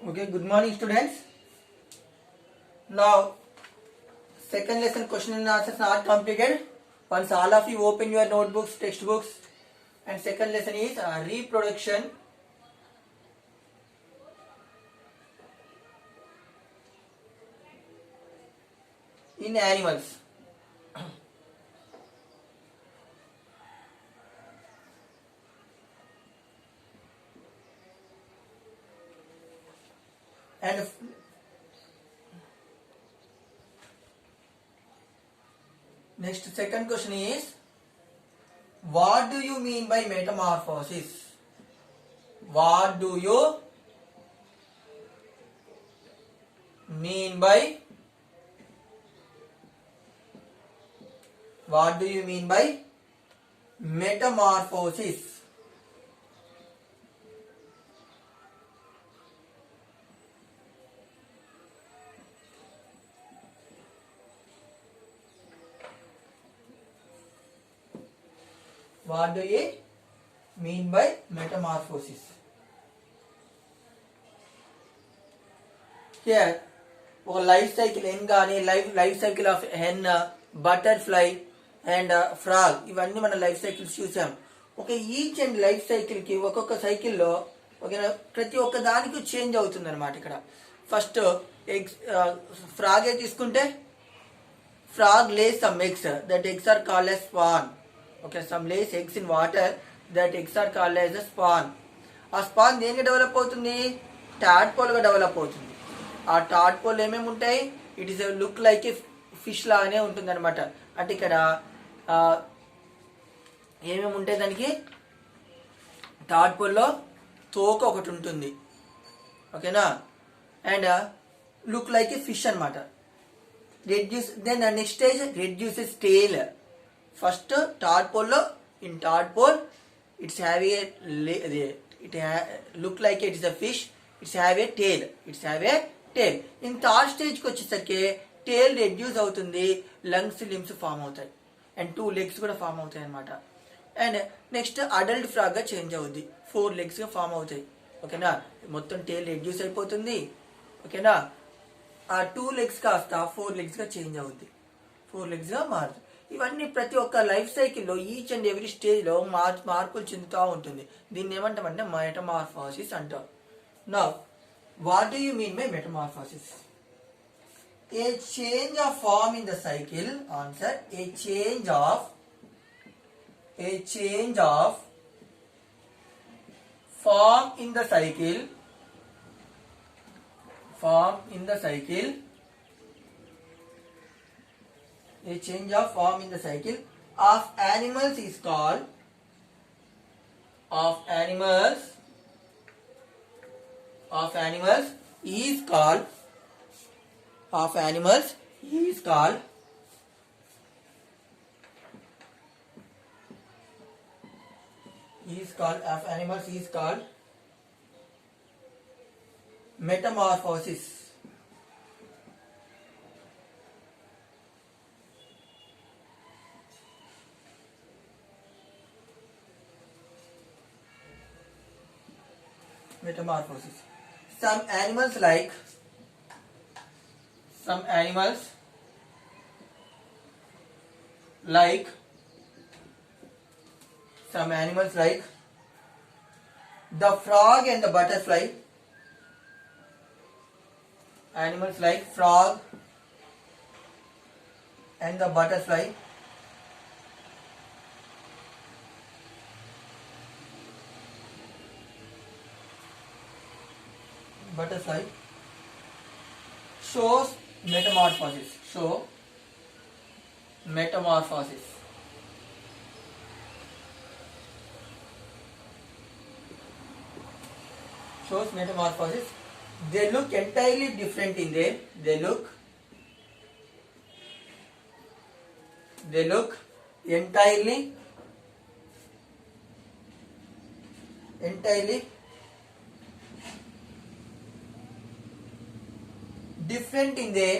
Okay, good morning students. Now, second lesson question and answers are completed. Once all of you open your notebooks, textbooks, and second lesson is reproduction in animals. And next second question is, what do you mean by metamorphosis? What do you mean by metamorphosis? What do you mean by metamorphosis? Here, life cycle hen gaani, life cycle of hen, butterfly and frog, ఇవన్నీ మన life cycles చూసాం. Okay, each and life cycle కి ఒక్కొక్క సైకిల్లో ఓకేనా ప్రతి ఒక్క దానికి చేంజ్ అవుతుంది అనమాట. ఇక్కడ ఫస్ట్ ఎగ్స్ ఫ్రాగ్ తీసుకుంటే frog lays some eggs, that eggs are called as spawn. Okay, some lays eggs in water, that eggs are called as a spawn. ఆ స్పాన్ దేనికి డెవలప్ అవుతుంది? టాడ్పోల్గా డెవలప్ అవుతుంది. ఆ టాడ్పోల్ ఏమేమి ఉంటాయి? It is look like A fish లాగానే ఉంటుంది అనమాట. అంటే ఇక్కడ ఏమేమి ఉంటాయి దానికి? టాడ్పోల్లో తోక ఒకటి ఉంటుంది, ఓకేనా, and look like A fish అనమాట. Reduce, then the next stage reduces tail. First tadpole, in tadpole it's have a look like it is a fish, it's have a tail, in third stage కి వచ్చేసరికి tail reduce అవుతుంది, limbs form అవుతాయి and 2 legs కూడా form అవుతాయి అనమాట. And next adult frog గా change అవుద్ది, 4 legs గా ఫామ్ అవుతాయి, ఓకేనా. మొత్తం tail reduce అయిపోతుంది, ఓకేనా. ఆ 2 legs కాస్త 4 legs గా చేంజ్ అవుద్ది, 4 legs గా మారుతుంది. ఇవన్నీ ప్రతి ఒక్క లైఫ్ సైకిల్లో ఈచ్ అండ్ ఎవ్రీ స్టేజ్లో మార్పులు చెందుతూ ఉంటుంది. దీన్ని ఏమంటామంటే మెటమార్ఫోసిస్ అంటాం. Now what do you mean by metamorphosis? A change of form in the cycle. Answer, a change of form in the cycle. A change of form in the cycle of animals is called metamorphosis. Some animals like the frog and the butterfly. Animals like frog and the butterfly shows metamorphosis. They look entirely different in their. They look entirely different in their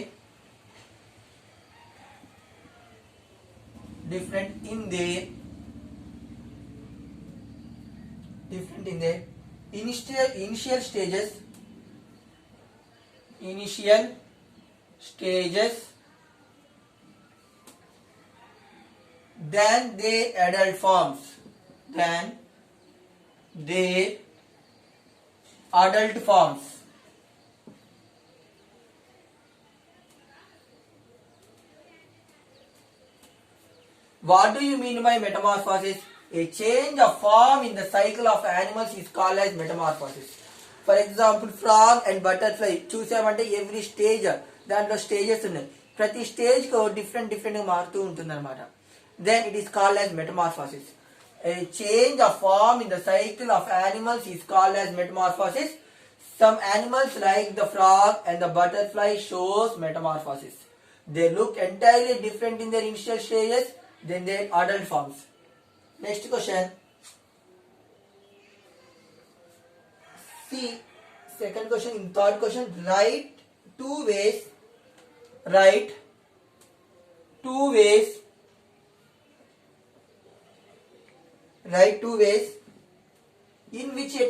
initial stages initial stages, than their adult forms, than their adult forms. What do you mean by metamorphosis? A change of form in the cycle of animals is called as metamorphosis. For example, frog and butterfly చూసామంటే every stage దాంట్లో stages ఉన్నాయి. ప్రతి stage కు different గా మారుతూ ఉంటుంది అనమాట. Then it is called as metamorphosis. A change of form in the cycle of animals is called as metamorphosis. Some animals like the frog and the butterfly shows metamorphosis. They look entirely different in their initial stages than their adult forms. Next question. See, second question. In third question, write two ways in which a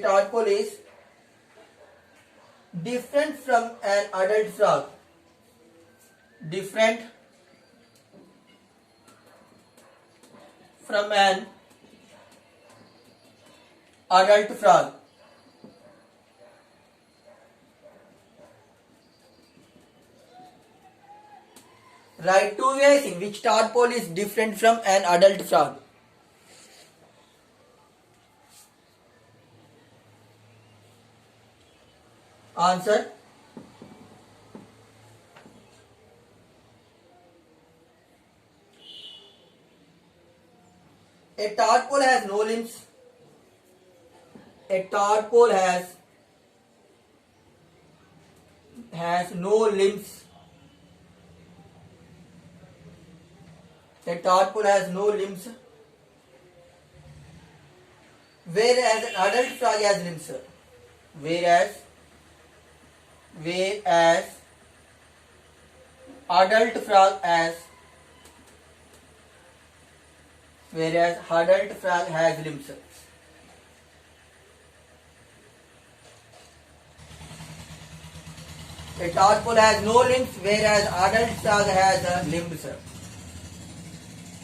tadpole is different from an adult frog. Different from an adult frog. Write two ways in which tadpole is different from an adult frog. Answer. A tadpole has no limbs. A tadpole has no limbs. A tadpole has no limbs, whereas an adult frog has limbs. Whereas adult frog has limbs. A tadpole has no limbs, whereas adult frog has limbs.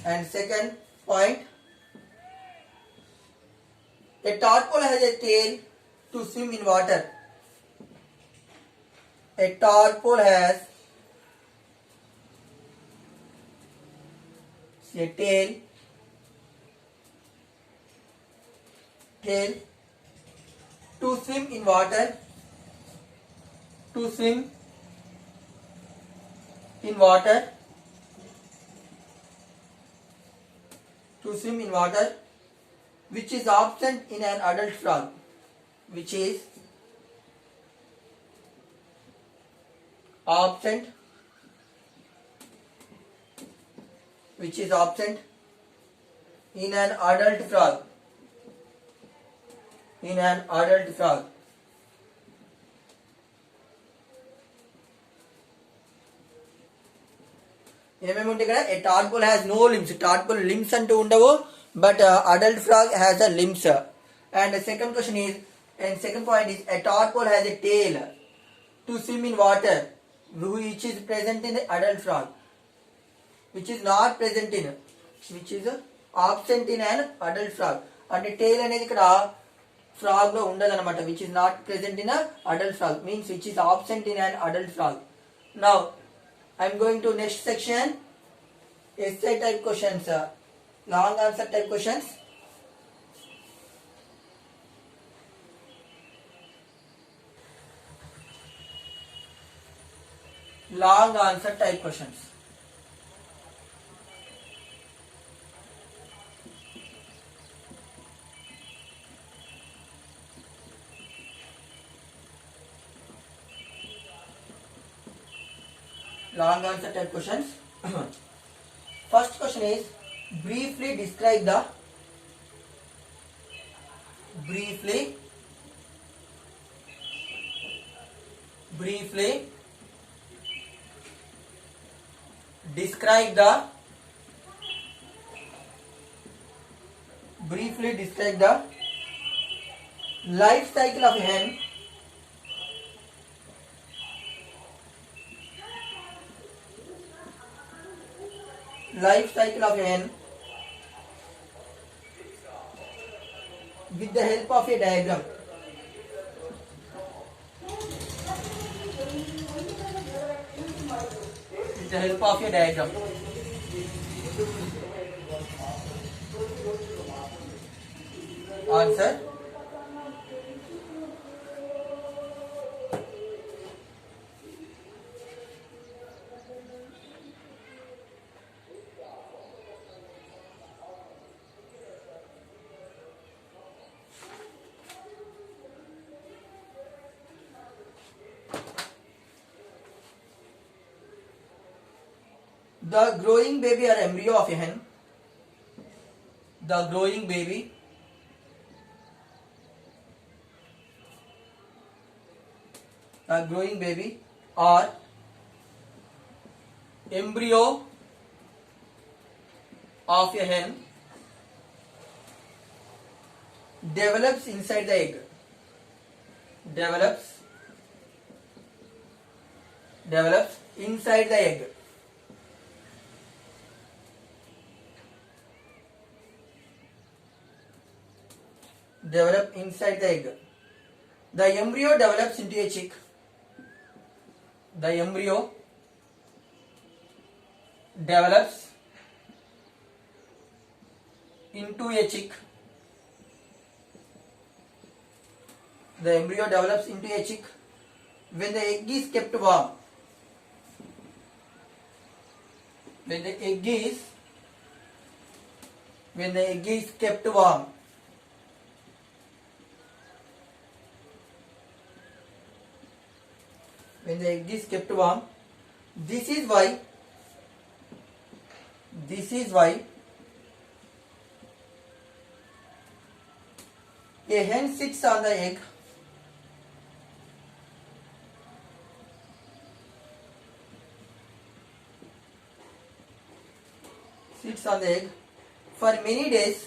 And second point, a tadpole has a tail to swim in water. A tadpole has a tail to swim in water. Which is absent in an adult frog. Which is absent in an adult frog. ఏమేమి ఉంటాయి ఇక్కడ? A tadpole has no limbs. Tadpole limbs అంటూ ఉండవు, but adult frog has a limbs. And second question is, and second point is, a tadpole has a tail to swim in water, which is present in the adult frog, which is absent in an adult frog. అంటే టేల్ అనేది ఇక్కడ frog లో ఉండదు అనమాట. Which is not present in adult frog means which is absent in an adult frog. Now I'm going to next section, essay type questions, long answer type questions. Long answer type questions. Long answer type questions. First question is, briefly describe the describe the briefly describe the life cycle of a hen. Life cycle of a hen with the help of a diagram. With the help of a diagram. Answer. The growing baby or embryo of a hen. The growing baby or embryo of a hen develops inside the egg. Develops inside the egg. Develop inside the egg. The embryo develops into a chick. The embryo develops into a chick. The embryo develops into a chick when the egg is kept warm. When the egg is kept warm. When the egg is kept warm, this is why a hen sits on the egg. Sits on the egg for many days.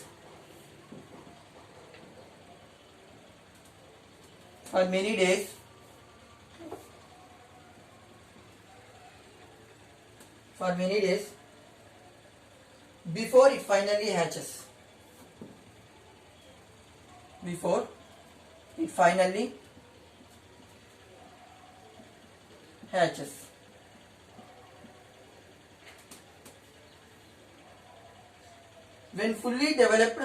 For many days. For many days before it finally hatches. Before it finally hatches. When fully developed,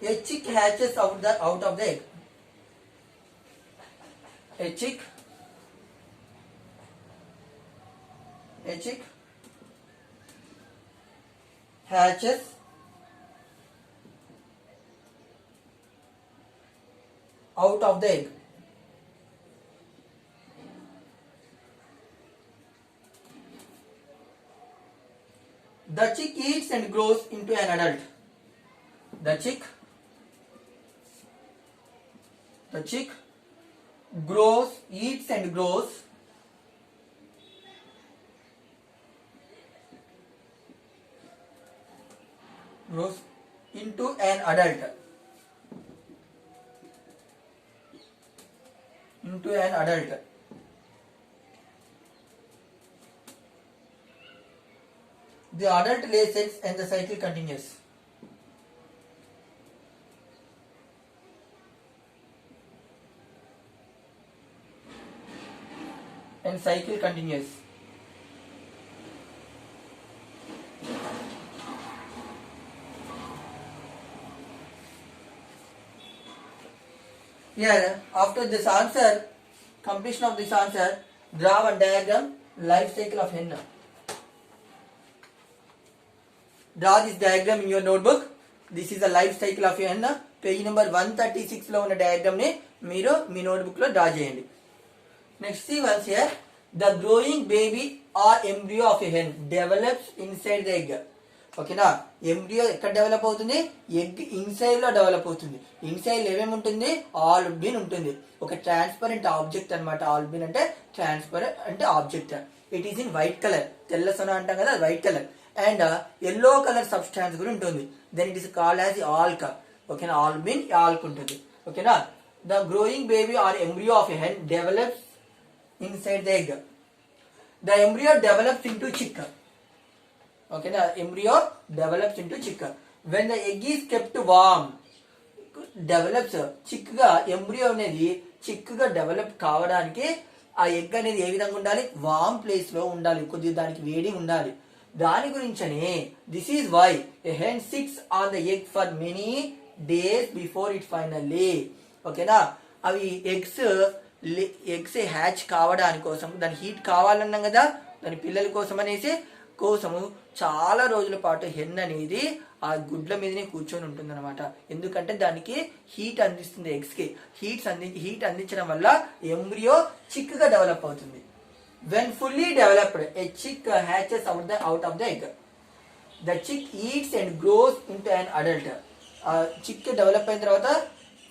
a chick hatches out of the egg. A chick hatches out of the egg. The chick eats and grows into an adult. The chick eats and grows into an adult. The adult lays eggs and the cycle continues. Here, after this answer, completion of this answer, draw one diagram, life cycle of hen. Draw this diagram in your notebook. This is the life cycle of a hen. Page number 136 లో ఉన్న diagram ని మీరు మీ notebook లో draw చేయండి. Next see once here, the growing baby or embryo of a hen develops inside the egg. ఓకేనా. Embryo ఎక్కడ develop అవుతుంది, egg inside లో డెవలప్ అవుతుంది. ఇన్సైడ్ ఏమేమి ఉంటుంది, ఆల్బిన్ ఉంటుంది. ఒక ట్రాన్స్పరెంట్ ఆబ్జెక్ట్ అనమాట. ఆల్బిన్ అంటే ట్రాన్స్పరెంట్ అంటే object. It is in white colour, తెల్ల సొన అంటాం కదా, white colour. And yellow colour substance కూడా ఉంటుంది. Then it is called as yolk. ఓకేనా, ఆల్బిన్ ఆల్క్ ఉంటుంది. ఓకేనా. The growing baby or embryo of a hen develops inside the egg. The embryo develops into chick. Okay, the embryo develops into chick. When the egg is kept warm, develops చిక్గా embryo అనేది చిక్గా develop కావడానికి ఆ egg అనేది ఏ విధంగా ఉండాలి, వామ్ place లో ఉండాలి, కొద్దిగా దానికి వేడి ఉండాలి. దాని గురించనే this is why a hen sits on the egg for many days before it finally. ఓకేనా. అవి ఎగ్స్ హ్యాచ్ కావడానికి కోసం, దాని హీట్ కావాలన్నాం కదా, దాని పిల్లల కోసం అనేసి కోసము చాలా రోజుల పాటు హెన్ అనేది ఆ గుడ్ల మీదనే కూర్చొని ఉంటుంది అనమాట. ఎందుకంటే దానికి హీట్ అందిస్తుంది, ఎగ్స్ కి హీట్ అందించడం వల్ల ఎంబ్రియో చిక్ గా డెవలప్ అవుతుంది. When fully developed a chick hatches out of the egg. The chick eats and grows into an adult. ఆ చిక్ డెవలప్ అయిన తర్వాత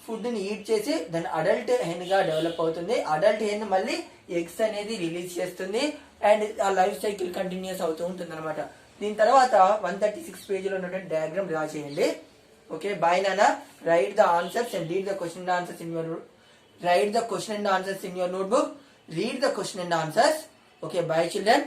ఫుడ్ ని ఈట్ చేసి దాని అడల్ట్ హెన్ గా డెవలప్ అవుతుంది. అడల్ట్ హెన్ మళ్ళీ ఎగ్స్ అనేది రిలీజ్ చేస్తుంది అండ్ ఆ లైఫ్ సైకిల్ కంటిన్యూస్ అవుతూ ఉంటుంది అనమాట. దీని తర్వాత 136 పేజీలో ఉన్నటువంటి డయాగ్రామ్ డ్రా చేయండి. ఓకే, బాయ్ నానా. Right the answers and read the question and answers in your notebook. Read the question and answers. Okay, bye children.